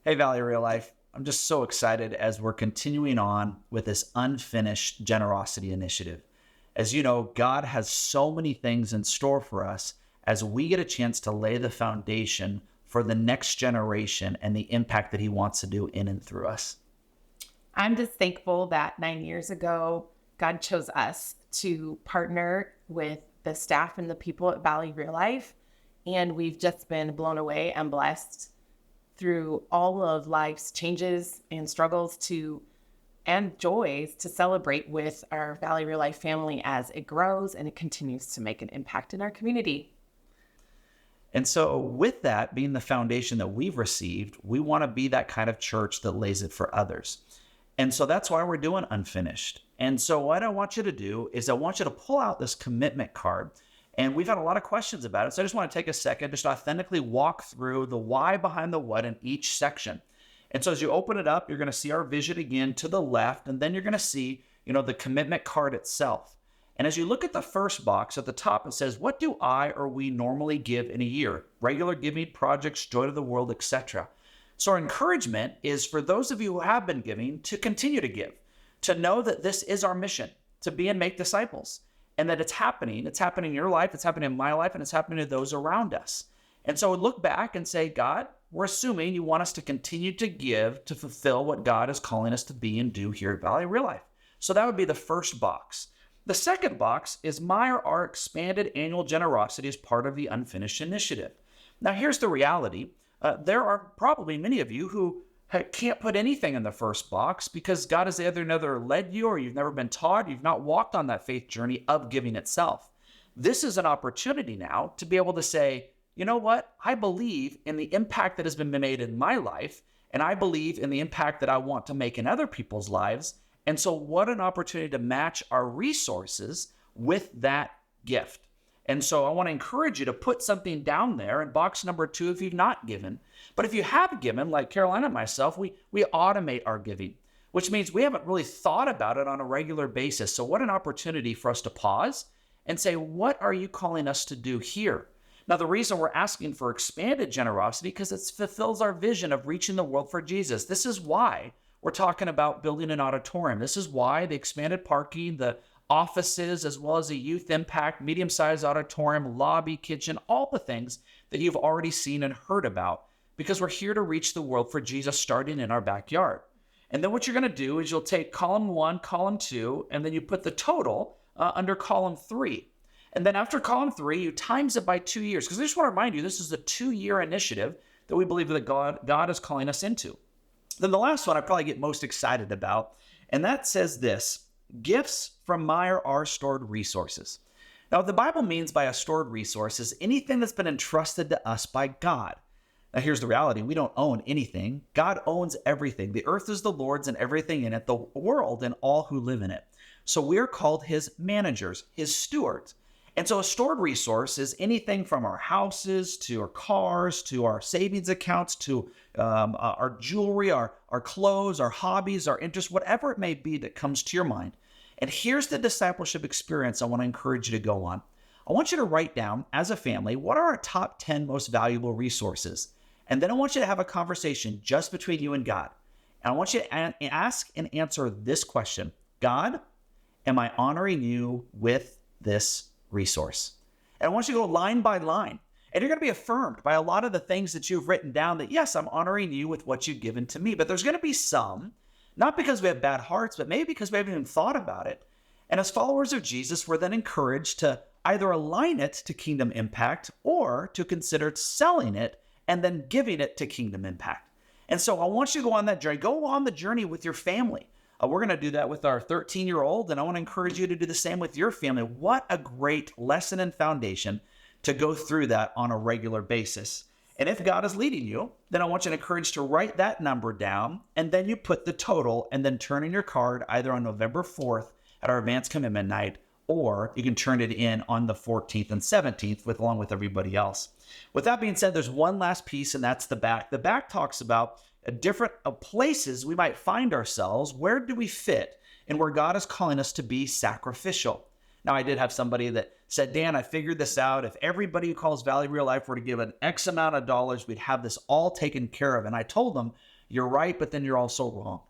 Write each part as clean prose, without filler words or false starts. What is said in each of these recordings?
Hey, Valley Real Life. I'm just so excited as we're continuing on with this unfinished generosity initiative. As you know, God has so many things in store for us as we get a chance to lay the foundation for the next generation and the impact that He wants to do in and through us. I'm just thankful that 9 years ago, God chose us to partner with the staff and the people at Valley Real Life. And we've just been blown away and blessed through all of life's changes and struggles and joys to celebrate with our Valley Real Life family as it grows and it continues to make an impact in our community. And so, with that being the foundation that we've received, we want to be that kind of church that lays it for others. And so that's why we're doing Unfinished. And so what I want you to do is I want you to pull out this commitment card. And we've had a lot of questions about it. So I just want to take a second, just authentically walk through the why behind the what in each section. And so as you open it up, you're going to see our vision again to the left, and then you're going to see, the commitment card itself. And as you look at the first box at the top, it says, what do I or we normally give in a year? Regular giving, projects, joy to the world, etc. So our encouragement is for those of you who have been giving to continue to give, to know that this is our mission, to be and make disciples, and that it's happening. It's happening in your life, it's happening in my life, and it's happening to those around us. And so look back and say, God, we're assuming you want us to continue to give to fulfill what God is calling us to be and do here at Valley Real Life. So that would be the first box. The second box is my or our expanded annual generosity as part of the Unfinished initiative. Now, here's the reality. There are probably many of you who can't put anything in the first box because God has either never led you or you've never been taught, you've not walked on that faith journey of giving itself. This is an opportunity now to be able to say, you know what? I believe in the impact that has been made in my life, and I believe in the impact that I want to make in other people's lives. And so what an opportunity to match our resources with that gift. And so I want to encourage you to put something down there in box number 2 if you've not given. But if you have given, like Carolina and myself, we automate our giving, which means we haven't really thought about it on a regular basis. So what an opportunity for us to pause and say, what are you calling us to do here? Now, the reason we're asking for expanded generosity because it fulfills our vision of reaching the world for Jesus. This is why we're talking about building an auditorium. This is why the expanded parking, the offices, as well as a youth impact, medium-sized auditorium, lobby, kitchen, all the things that you've already seen and heard about, because we're here to reach the world for Jesus starting in our backyard. And then what you're going to do is you'll take column 1, column 2, and then you put the total under column 3. And then after column 3, you times it by 2 years, because I just want to remind you, this is a 2-year initiative that we believe that God is calling us into. Then the last one I probably get most excited about, and that says this: gifts from my or our stored resources. Now, what the Bible means by a stored resource is anything that's been entrusted to us by God. Now, here's the reality. We don't own anything. God owns everything. The earth is the Lord's and everything in it, the world and all who live in it. So we're called His managers, His stewards. And so a stored resource is anything from our houses to our cars to our savings accounts to our jewelry, our clothes, our hobbies, our interests, whatever it may be that comes to your mind. And here's the discipleship experience I want to encourage you to go on. I want you to write down, as a family, what are our top 10 most valuable resources? And then I want you to have a conversation just between you and God. And I want you to ask and answer this question: God, am I honoring you with this resource? And I want you to go line by line. And you're going to be affirmed by a lot of the things that you've written down that, yes, I'm honoring you with what you've given to me. But there's going to be some, not because we have bad hearts, but maybe because we haven't even thought about it. And as followers of Jesus, we're then encouraged to either align it to kingdom impact or to consider selling it and then giving it to kingdom impact. And so I want you to go on that journey. Go on the journey with your family. We're going to do that with our 13-year-old, and I want to encourage you to do the same with your family. What a great lesson and foundation to go through that on a regular basis. And if God is leading you, then I want you to encourage to write that number down, and then you put the total and then turn in your card either on November 4th at our advanced commitment night, or you can turn it in on the 14th and 17th along with everybody else. With that being said, there's one last piece, and that's the back. The back talks about different places we might find ourselves. Where do we fit in where God is calling us to be sacrificial? Now, I did have somebody that said, Dan, I figured this out. If everybody who calls Valley Real Life were to give an X amount of dollars, we'd have this all taken care of. And I told them, you're right, but then you're also wrong.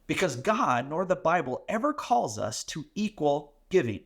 Because God, nor the Bible, ever calls us to equal giving.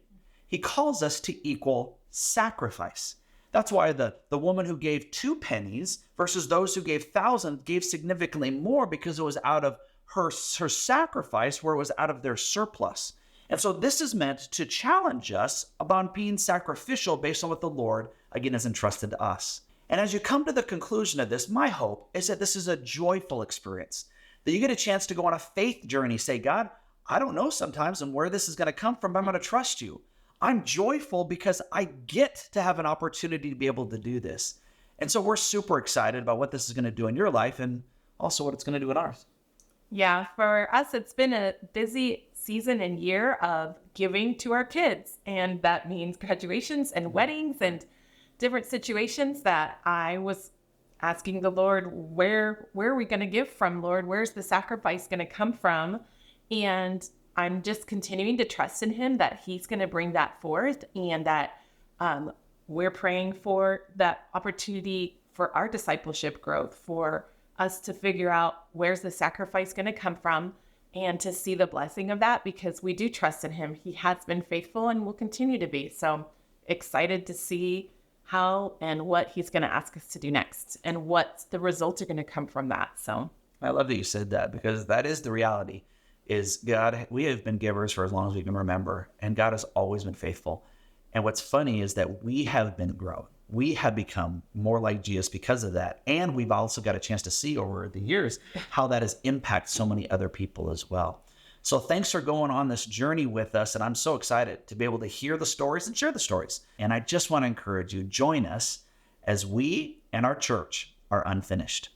He calls us to equal sacrifice. That's why the woman who gave 2 pennies versus those who gave thousands gave significantly more, because it was out of her sacrifice, where it was out of their surplus. And so this is meant to challenge us about being sacrificial based on what the Lord, again, has entrusted to us. And as you come to the conclusion of this, my hope is that this is a joyful experience, that you get a chance to go on a faith journey. Say, God, I don't know sometimes and where this is going to come from, but I'm going to trust you. I'm joyful because I get to have an opportunity to be able to do this. And so we're super excited about what this is going to do in your life and also what it's going to do in ours. Yeah, for us, it's been a busy season and year of giving to our kids. And that means graduations and weddings and different situations that I was asking the Lord, where are we going to give from, Lord? Where's the sacrifice going to come from? And I'm just continuing to trust in him that he's going to bring that forth, and that we're praying for that opportunity for our discipleship growth, for us to figure out where's the sacrifice going to come from and to see the blessing of that, because we do trust in him. He has been faithful and will continue to be. So excited to see how and what he's going to ask us to do next and what the results are going to come from that. So I love that you said that, because that is the reality. Is God, we have been givers for as long as we can remember, and God has always been faithful. And what's funny is that we have been growing. We have become more like Jesus because of that. And we've also got a chance to see over the years how that has impacted so many other people as well. So thanks for going on this journey with us. And I'm so excited to be able to hear the stories and share the stories. And I just want to encourage you, join us as we and our church are unfinished.